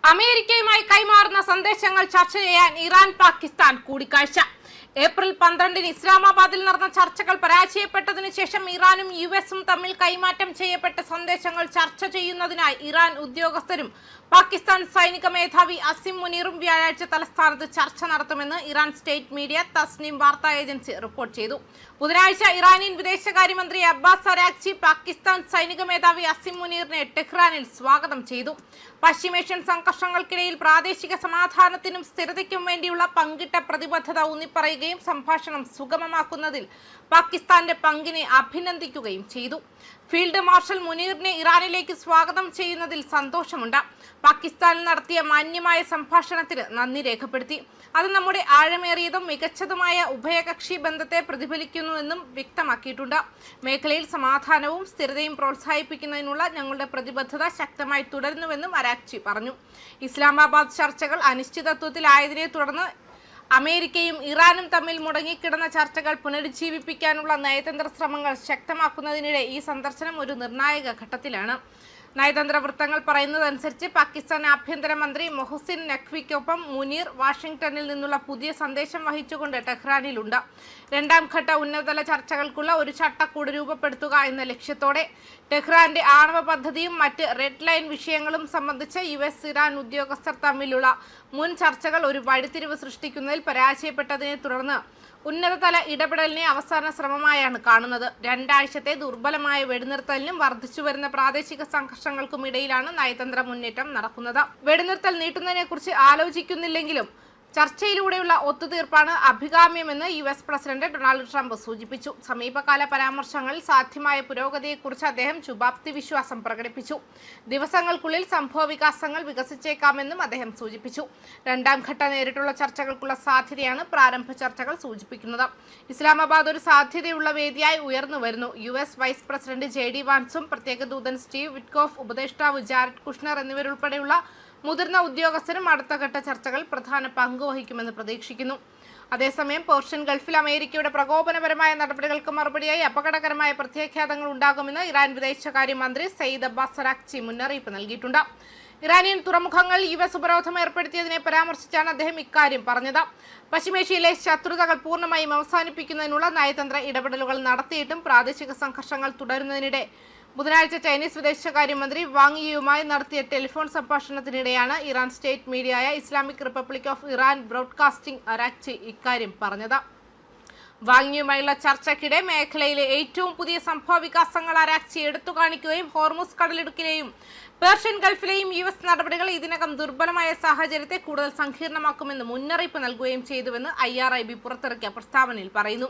അമേരിക്കയുമായി കൈമാറുന്ന സന്ദേശങ്ങൾ ചർച്ച ചെയ്യാൻ ഇറാൻ പാകിസ്ഥാൻ കൂടിക്കാഴ്ച. ഏപ്രിൽ 12-ന് ഇസ്ലാമാബാദിൽ നടന്ന ചർച്ചകൾ പരാജയപ്പെട്ടതിനു ശേഷം ഇറാനും യുഎസും തമ്മിൽ കൈമാറ്റം ചെയ്യപ്പെട്ട സന്ദേശങ്ങൾ ചർച്ച ചെയ്യുന്നതിനായി ഇറാൻ ഉദ്യോഗസ്ഥരും പാകിസ്ഥാൻ സൈനിക മേധാവി അസിം മുനീറും വ്യാഴാഴ്ച തലസ്ഥാനത്ത് ചർച്ച നടത്തുമെന്ന് ഇറാൻ സ്റ്റേറ്റ് മീഡിയ തസ്നീം വാർത്താ ഏജൻസി റിപ്പോർട്ട് ചെയ്തു. ബുധനാഴ്ച ഇറാനിയൻ വിദേശകാര്യമന്ത്രി അബ്ബാസ് അരാക്ചി പാകിസ്ഥാൻ സൈനിക മേധാവി അസിം മുനീറിനെ ടെഹ്റാനിൽ സ്വാഗതം ചെയ്തു. പശ്ചിമേഷ്യൻ സംഘർഷങ്ങൾക്കിടയിൽ പ്രാദേശിക സമാധാനത്തിനും സ്ഥിരതയ്ക്കും വേണ്ടിയുള്ള പങ്കിട്ട പ്രതിബദ്ധത ഊന്നിപ്പറയുകയും സംഭാഷണം സുഗമമാക്കുന്നതിൽ പാകിസ്ഥാന്റെ പങ്കിനെ അഭിനന്ദിക്കുകയും ചെയ്തു. ഫീൽഡ് മാർഷൽ മുനീറിനെ ഇറാനിലേക്ക് സ്വാഗതം ചെയ്യുന്നതിൽ സന്തോഷമുണ്ട്. പാകിസ്ഥാനിൽ നടത്തിയ മാന്യമായ സംഭാഷണത്തിന് നന്ദി രേഖപ്പെടുത്തി. അത് നമ്മുടെ ആഴമേറിയതും മികച്ചതുമായ ഉഭയകക്ഷി ബന്ധത്തെ പ്രതിഫലിക്കുന്നുവെന്നും വ്യക്തമാക്കിയിട്ടുണ്ട്. മേഖലയിൽ സമാധാനവും സ്ഥിരതയും പ്രോത്സാഹിപ്പിക്കുന്നതിനുള്ള ഞങ്ങളുടെ പ്രതിബദ്ധത ശക്തമായി തുടരുന്നുവെന്നും അരാക്ചി പറഞ്ഞു. ഇസ്ലാമാബാദ് ചർച്ചകൾ അനിശ്ചിതത്വത്തിലായതിനെ തുടർന്ന് അമേരിക്കയും ഇറാനും തമ്മിൽ മുടങ്ങിക്കിടന്ന ചർച്ചകൾ പുനരുജ്ജീവിപ്പിക്കാനുള്ള നയതന്ത്ര ശ്രമങ്ങൾ ശക്തമാക്കുന്നതിനിടെ ഈ സന്ദർശനം ഒരു നിർണായക ഘട്ടത്തിലാണ്. നയതന്ത്ര വൃത്തങ്ങൾ പറയുന്നതനുസരിച്ച് പാകിസ്ഥാൻ ആഭ്യന്തരമന്ത്രി മൊഹസിൻ നഖ്വിക്കൊപ്പം മുനീർ വാഷിംഗ്ടണിൽ നിന്നുള്ള പുതിയ സന്ദേശം വഹിച്ചുകൊണ്ട് ടെഹ്റാനിലുണ്ട്. രണ്ടാം ഘട്ട ഉന്നതതല ചർച്ചകൾക്കുള്ള ഒരു ചട്ടക്കൂട് രൂപപ്പെടുത്തുക എന്ന ലക്ഷ്യത്തോടെ ടെഹ്റാന്റെ ആണവ പദ്ധതിയും മറ്റ് റെഡ് ലൈൻ വിഷയങ്ങളും സംബന്ധിച്ച് യുഎസ് ഇറാൻ ഉദ്യോഗസ്ഥർ തമ്മിലുള്ള മുൻ ചർച്ചകൾ ഒരു വഴിത്തിരിവ് സൃഷ്ടിക്കുന്നതിൽ പരാജയപ്പെട്ടതിനെ തുടർന്ന് ഉന്നതതല ഇടപെടലിനെ അവസാന ശ്രമമായാണ് കാണുന്നത്. രണ്ടാഴ്ചത്തെ ദുർബലമായ വെടിനിർത്തലിനും വർദ്ധിച്ചുവരുന്ന പ്രാദേശിക സംഘർഷങ്ങൾക്കും ഇടയിലാണ് നയതന്ത്ര മുന്നേറ്റം നടക്കുന്നത്. വെടിനിർത്തൽ നീട്ടുന്നതിനെക്കുറിച്ച് ആലോചിക്കുന്നില്ലെങ്കിലും ചർച്ചയിലൂടെയുള്ള ഒത്തുതീർപ്പാണ് അഭികാമ്യമെന്ന് യുഎസ് പ്രസിഡന്റ് ഡൊണാൾഡ് ട്രംപ് സൂചിപ്പിച്ചു. സമീപകാല പരാമർശങ്ങളിൽ സാധ്യമായ പുരോഗതിയെക്കുറിച്ച് അദ്ദേഹം ശുഭാപ്തി വിശ്വാസം പ്രകടിപ്പിച്ചു. ദിവസങ്ങൾക്കുള്ളിൽ സംഭവവികാസങ്ങൾ വികസിച്ചേക്കാമെന്നും അദ്ദേഹം സൂചിപ്പിച്ചു. രണ്ടാം ഘട്ട നേരിട്ടുള്ള ചർച്ചകൾക്കുള്ള സാധ്യതയാണ് പ്രാരംഭ ചർച്ചകൾ സൂചിപ്പിക്കുന്നത്. ഇസ്ലാമാബാദ് ഒരു സാധ്യതയുള്ള വേദിയായി ഉയർന്നു വരുന്നു. യുഎസ് വൈസ് പ്രസിഡന്റ് JD വാൻസും പ്രത്യേക ദൂതൻ സ്റ്റീവ് വിറ്റ്കോഫ്, ഉപദേഷ്ടാവ് ജാരഡ് കുഷ്ണർ എന്നിവരുൾപ്പെടെയുള്ള മുതിർന്ന ഉദ്യോഗസ്ഥരും അടുത്ത ഘട്ട ചർച്ചകൾ പ്രധാന പങ്ക് വഹിക്കുമെന്ന് പ്രതീക്ഷിക്കുന്നു. അതേസമയം പേർഷ്യൻ ഗൾഫിൽ അമേരിക്കയുടെ പ്രകോപനപരമായ നടപടികൾക്ക് മറുപടിയായി അപകടകരമായ പ്രത്യാഘാതങ്ങൾ ഉണ്ടാകുമെന്ന് ഇറാൻ വിദേശകാര്യമന്ത്രി സയ്യിദ് അബ്ബാസ് അരാക്ചി മുന്നറിയിപ്പ് നൽകിയിട്ടുണ്ട്. ഇറാനിയൻ തുറമുഖങ്ങൾ യുഎസ് ഉപരോധം ഏർപ്പെടുത്തിയതിനെ പരാമർശിച്ചാണ് അദ്ദേഹം ഇക്കാര്യം പറഞ്ഞത്. പശ്ചിമേഷ്യയിലെ ശത്രുതകൾ പൂർണ്ണമായും അവസാനിപ്പിക്കുന്നതിനുള്ള നയതന്ത്ര ഇടപെടലുകൾ നടത്തിയിട്ടും പ്രാദേശിക സംഘർഷങ്ങൾ തുടരുന്നതിനിടെ ബുധനാഴ്ച ചൈനീസ് വിദേശകാര്യമന്ത്രി വാങ് യിയുമായി നടത്തിയ ടെലിഫോൺ സംഭാഷണത്തിനിടെയാണ് ഇറാൻ സ്റ്റേറ്റ് മീഡിയയായ Islamic republic of Iran broadcasting Araghchi ഇക്കാര്യം പറഞ്ഞത്. വാങ് യിയുമായുള്ള ചർച്ചയ്ക്കിടെ മേഖലയിലെ ഏറ്റവും പുതിയ സംഭവവികാസങ്ങൾ അരാക്ചി എടുത്തു കാണിക്കുകയും ഹോർമുസ് കടലിടുക്കിലെയും പേർഷ്യൻ ഗൾഫിലെയും യുഎസ് നടപടികൾ ഇതിനകം ദുർബലമായ സാഹചര്യത്തെ കൂടുതൽ സങ്കീർണമാക്കുമെന്ന് മുന്നറിയിപ്പ് നൽകുകയും ചെയ്തുവെന്ന് IRIB പുറത്തിറക്കിയ പ്രസ്താവനയിൽ പറയുന്നു.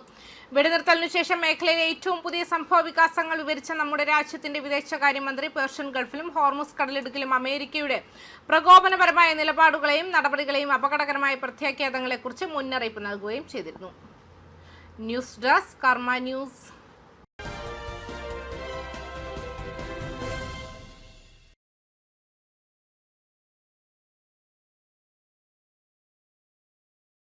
വെടിനിർത്തലിനു ശേഷം മേഖലയിലെ ഏറ്റവും പുതിയ സംഭവവികാസങ്ങൾ വിവരിച്ച നമ്മുടെ രാജ്യത്തിന്റെ വിദേശകാര്യമന്ത്രി പേർഷ്യൻ ഗൾഫിലും ഹോർമുസ് കടലിടുക്കിലും അമേരിക്കയുടെ പ്രകോപനപരമായ നിലപാടുകളെയും നടപടികളെയും അപകടകരമായ പ്രത്യാഘാതങ്ങളെക്കുറിച്ച് മുന്നറിയിപ്പ് നൽകുകയും ചെയ്തിരുന്നു. ന്യൂസ് ഡെസ്ക് കർമ്മ ന്യൂസ്.